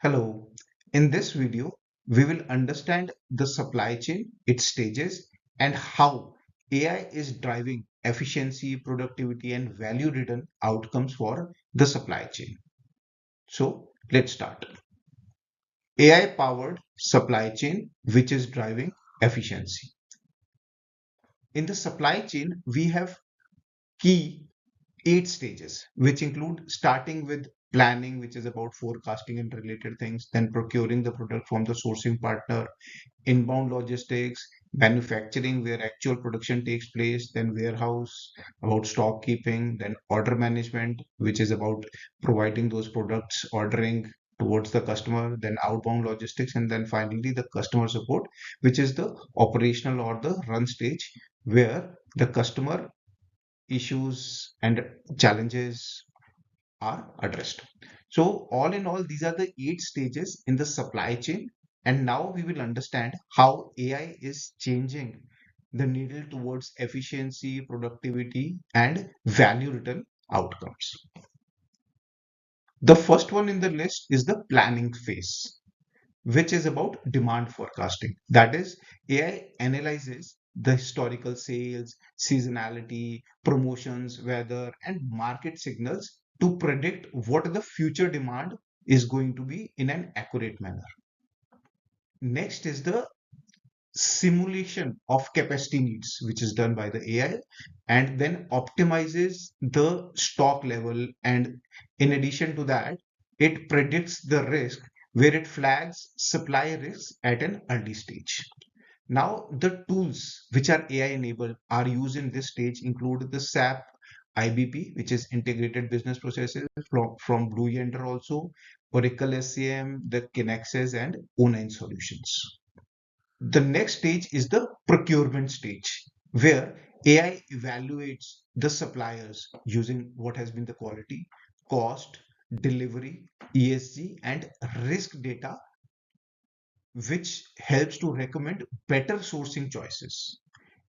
Hello, in this video, we will understand the supply chain, its stages, and how AI is driving efficiency, productivity, and value-driven outcomes for the supply chain. So, let's start. AI-powered supply chain, which is driving efficiency. In the supply chain, we have key 8 stages, which include starting with planning, which is about forecasting and related things, then procuring the product from the sourcing partner, inbound logistics, manufacturing, where actual production takes place, then warehouse, about stock keeping, then order management, which is about providing those products, ordering towards the customer, then outbound logistics, and then finally the customer support, which is the operational or the run stage, where the customer issues and challenges are addressed. So, all in all, these are the 8 stages in the supply chain. And now we will understand how AI is changing the needle towards efficiency, productivity, and value return outcomes. The first one in the list is the planning phase, which is about demand forecasting. That is, AI analyzes the historical sales, seasonality, promotions, weather, and market signals to predict what the future demand is going to be in an accurate manner. Next is the simulation of capacity needs, which is done by the AI, and then optimizes the stock level. And in addition to that, it predicts the risk where it flags supply risks at an early stage. Now, the tools which are AI enabled are used in this stage include the SAP IBP, which is integrated business processes from Blue Yonder also, Oracle SCM, the Kinexes, and O9 solutions. The next stage is the procurement stage, where AI evaluates the suppliers using what has been the quality, cost, delivery, ESG, and risk data, which helps to recommend better sourcing choices.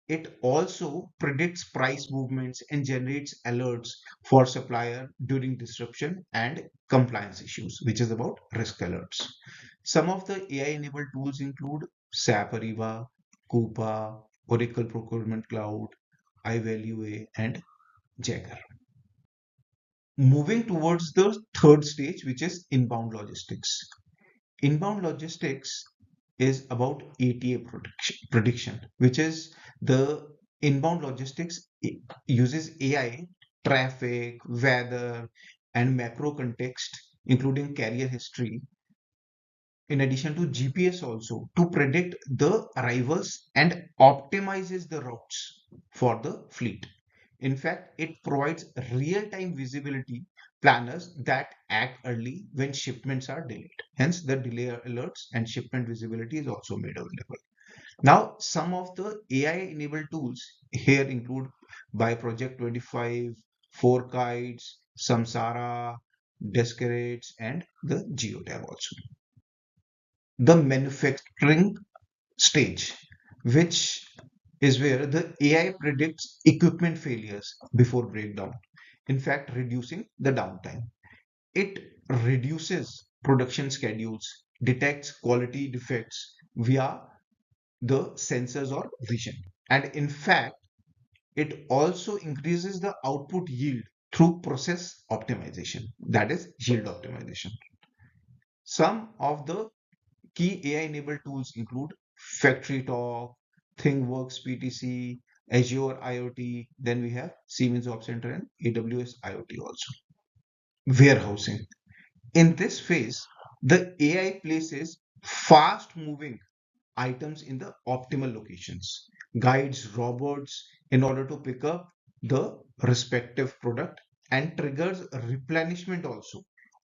It also predicts price movements and generates alerts for supplier during disruption and compliance issues, which is about risk alerts. Some of the AI-enabled tools include SAP Ariba, Coupa, Oracle Procurement Cloud, iValue, and Jagger. Moving towards the third stage, which is inbound logistics. Inbound logistics is about ETA prediction, which is the inbound logistics uses AI, traffic, weather, and macro context, including carrier history, in addition to GPS also, to predict the arrivals and optimizes the routes for the fleet. In fact, it provides real-time visibility planners that act early when shipments are delayed. Hence, the delay alerts and shipment visibility is also made available. Now, some of the AI-enabled tools here include by Project 25, Forekites, Samsara, Descarates, and the Geotab also. The manufacturing stage, which is where the AI predicts equipment failures before breakdown, in fact, reducing the downtime. It reduces production schedules, detects quality defects via the sensors or vision. And in fact, it also increases the output yield through process optimization, that is yield optimization. Some of the key AI-enabled tools include Factory Talk, ThingWorks PTC, Azure IoT, then we have Siemens Op Center and AWS IoT also. Warehousing. In this phase, the AI places fast-moving items in the optimal locations, guides robots in order to pick up the respective product, and triggers replenishment also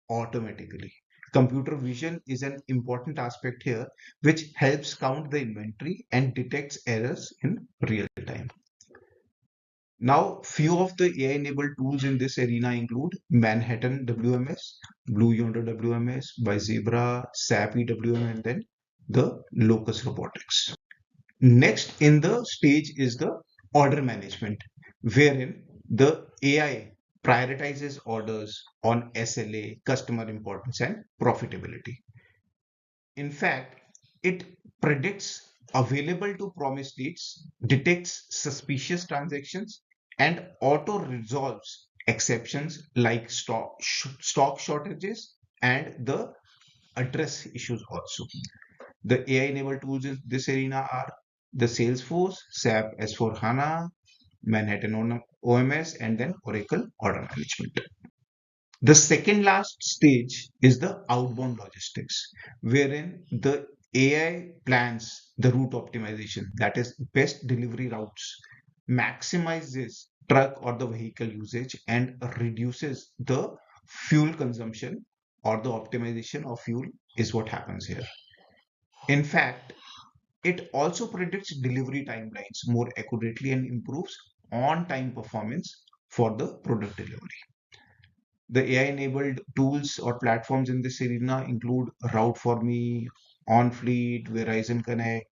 automatically. Computer vision is an important aspect here, which helps count the inventory and detects errors in real time. Now, few of the AI-enabled tools in this arena include Manhattan WMS, Blue Yonder WMS, by Zebra, SAP EWM, and then the Locus Robotics. Next in the stage is the order management, wherein the AI prioritizes orders on SLA, customer importance, and profitability. In fact, it predicts available to promise dates, detects suspicious transactions, and auto resolves exceptions like stock shortages and the address issues also. The AI-enabled tools in this arena are the Salesforce, SAP S/4HANA, Manhattan OMS, and then Oracle Order Management. The second last stage is the outbound logistics, wherein the AI plans the route optimization, that is, best delivery routes, maximizes truck or the vehicle usage, and reduces the fuel consumption, or the optimization of fuel is what happens here. In fact, it also predicts delivery timelines more accurately and improves on time performance for the product delivery. The AI-enabled tools or platforms in this arena include Route for Me, OnFleet, Verizon Connect,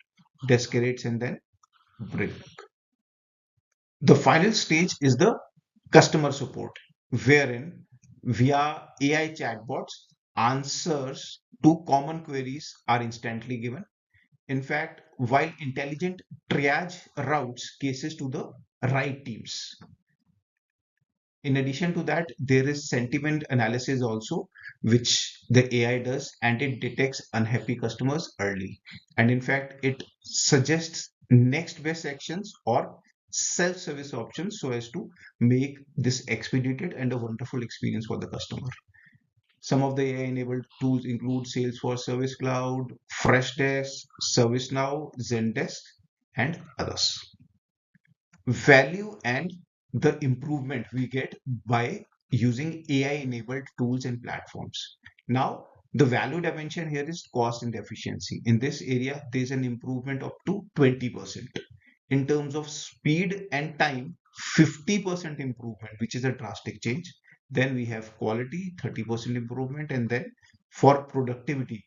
Descarates, and then Bring. The final stage is the customer support, wherein via AI chatbots, answers to common queries are instantly given. In fact, while intelligent triage routes cases to the right teams. In addition to that, there is sentiment analysis also, which the AI does, and it detects unhappy customers early. And in fact, it suggests next best actions or self-service options so as to make this expedited and a wonderful experience for the customer. Some of the AI-enabled tools include Salesforce Service Cloud, Freshdesk, ServiceNow, Zendesk, and others. Value and the improvement we get by using AI-enabled tools and platforms. Now, the value dimension here is cost and efficiency. In this area, there's an improvement up to 20%. In terms of speed and time, 50% improvement, which is a drastic change. Then we have quality, 30% improvement, and then for productivity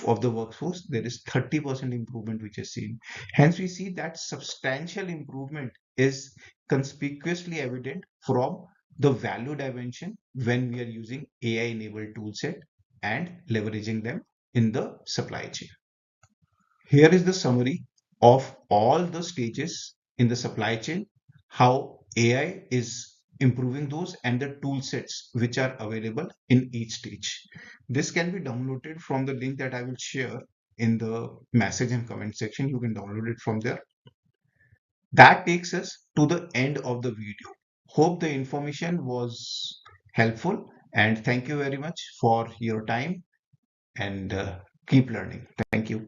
of the workforce, there is 30% improvement which is seen. Hence, we see that substantial improvement is conspicuously evident from the value dimension when we are using AI-enabled toolset and leveraging them in the supply chain. Here is the summary of all the stages in the supply chain, how AI is improving those, and the tool sets which are available in each stage. This can be downloaded from the link that I will share in the message and comment section. You can download it from there. That takes us to the end of the video. Hope the information was helpful, and thank you very much for your time, and keep learning. Thank you.